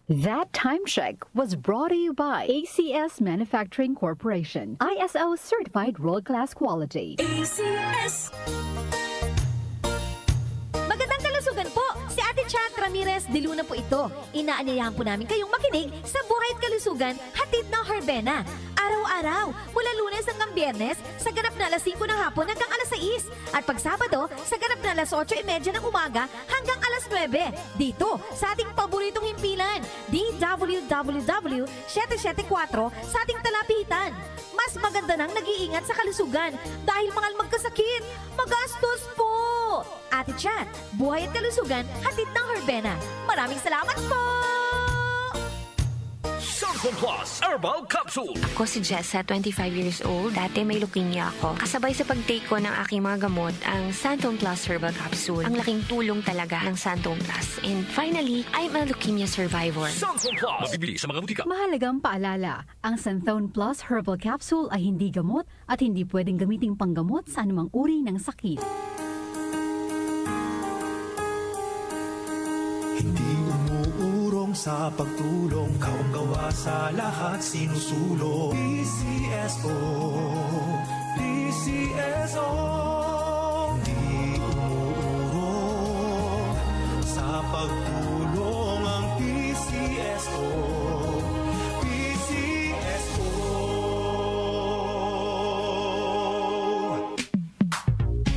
That time check was brought to you by ACS Manufacturing Corporation, ISO certified world-class quality. ACS. Magandang kalusugan po! Si Ate Chat Ramirez de Luna po ito. Inaanyayahan po namin kayong makinig sa Buhay at Kalusugan, hatid ng Herbena. Araw-araw, mula Lunes hanggang Biyernes, sa ganap na alas 5 ng hapon hanggang alas 6. At pag Sabado, sa ganap na alas 8:30 ng umaga hanggang alas 9. Dito, sa ating paboritong himpilan, DWWW 774 sa ating talapitan. Mas maganda nang nag-iingat sa kalusugan dahil mahal magkasakit. Magastos po! Ate Chat, Buhay at Kalusugan, hatid ng Herbena. Maraming salamat po! Santon Plus Herbal Capsule. Ako si Jessa, 25 years old. Dati may leukemia ako. Kasabay sa pag-take ko ng aking mga gamot, ang Santon Plus Herbal Capsule. Ang laking tulong talaga ng Santon Plus. And finally, I'm a leukemia survivor. Santon Plus. Mabibili sa mga butika. Mahalagang paalala, ang Santhone Plus Herbal Capsule ay hindi gamot at hindi pwedeng gamiting panggamot sa anumang uri ng sakit. Hindi umuurong sa pagtulong, kawang gawa sa lahat sinusulong. PCSO, PCSO. Hindi umuurong sa pagtulong ang PCSO, PCSO.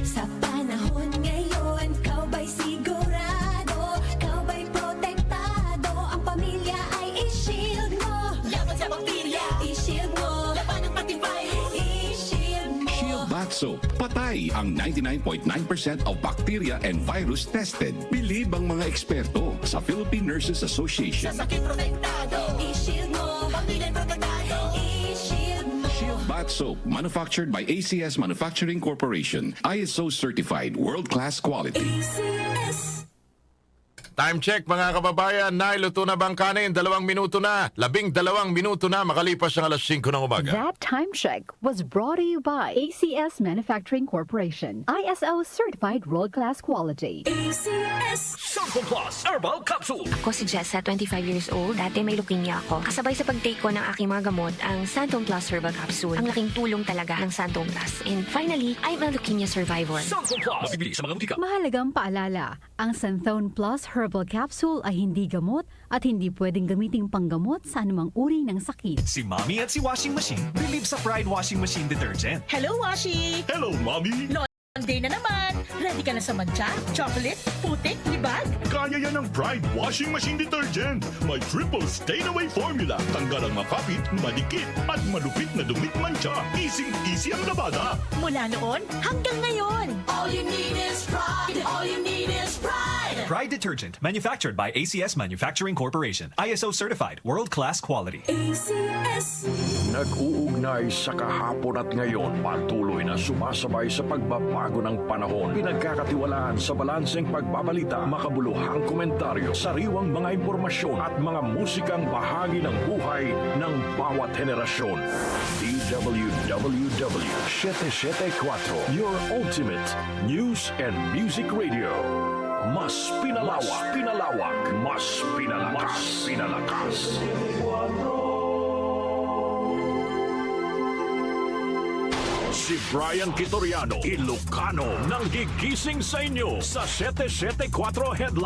Sa panahon ngayon, kau ba'y sigurado? Kau ba'y protektado? Ang pamilya ay i-shield mo. Laban sa bakterya, i-shield mo. Laban ng pati virus, i-shield mo. Shield Bath Soap. Patay ang 99.9% of bacteria and virus tested. Bilib ang mga eksperto sa Philippine Nurses Association. Sa sakit protektado, i-shield mo. Pamilya protektado, i-shield mo. Shield Bath Soap, manufactured by ACS Manufacturing Corporation. ISO certified world-class quality. ACS. Time check mga kababayan, nailuto na bang kanin? 2 minuto na. 12 minuto na makalipas ang alas 5 ng umaga. That time check was brought to you by ACS Manufacturing Corporation, ISO certified world-class quality. ACS. Santon Plus Herbal Capsule. Ako si Jessa, 25 years old. Dati may leukemia ako. Kasabay sa pag-take ko ng aking mga gamot, ang Santon Plus Herbal Capsule. Ang laking tulong talaga ng Santon Plus. And finally, I'm a leukemia survivor. Santon Plus. Mabibili sa mga butika. Mahalagang paalala, ang Santhone Plus Herbal Capsule ay hindi gamot at hindi pwedeng gamiting panggamot sa anumang uri ng sakit. Si Mommy at si Washing Machine believe sa Pride Washing Machine Detergent. Hello, Washi! Hello, Mommy! Monday na naman! Ready ka na sa mancha, chocolate, putik, libag? Kaya yan ng Pride Washing Machine Detergent. May triple stain-away formula. Tanggal ang makapit, madikit, at malupit na dumit mancha. Easy ang labada. Mula noon hanggang ngayon! All you need is pride. All you need is pride. Pride Detergent, manufactured by ACS Manufacturing Corporation. ISO certified, world-class quality. ACS. Nag-uugnay sa kahapon at ngayon, patuloy na sumasabay sa pagbabago ng panahon. Pinagkakatiwalaan sa balanseng pagbabalita, makabuluhang komentaryo, sariwang mga impormasyon at mga musikang bahagi ng buhay ng bawat henerasyon. DWWW 774, your ultimate news and music radio. Mas pinalawak, mas pinalakas. Si Brian Kitoriano, Ilocano, nang gigising sa inyo sa 774 Headline.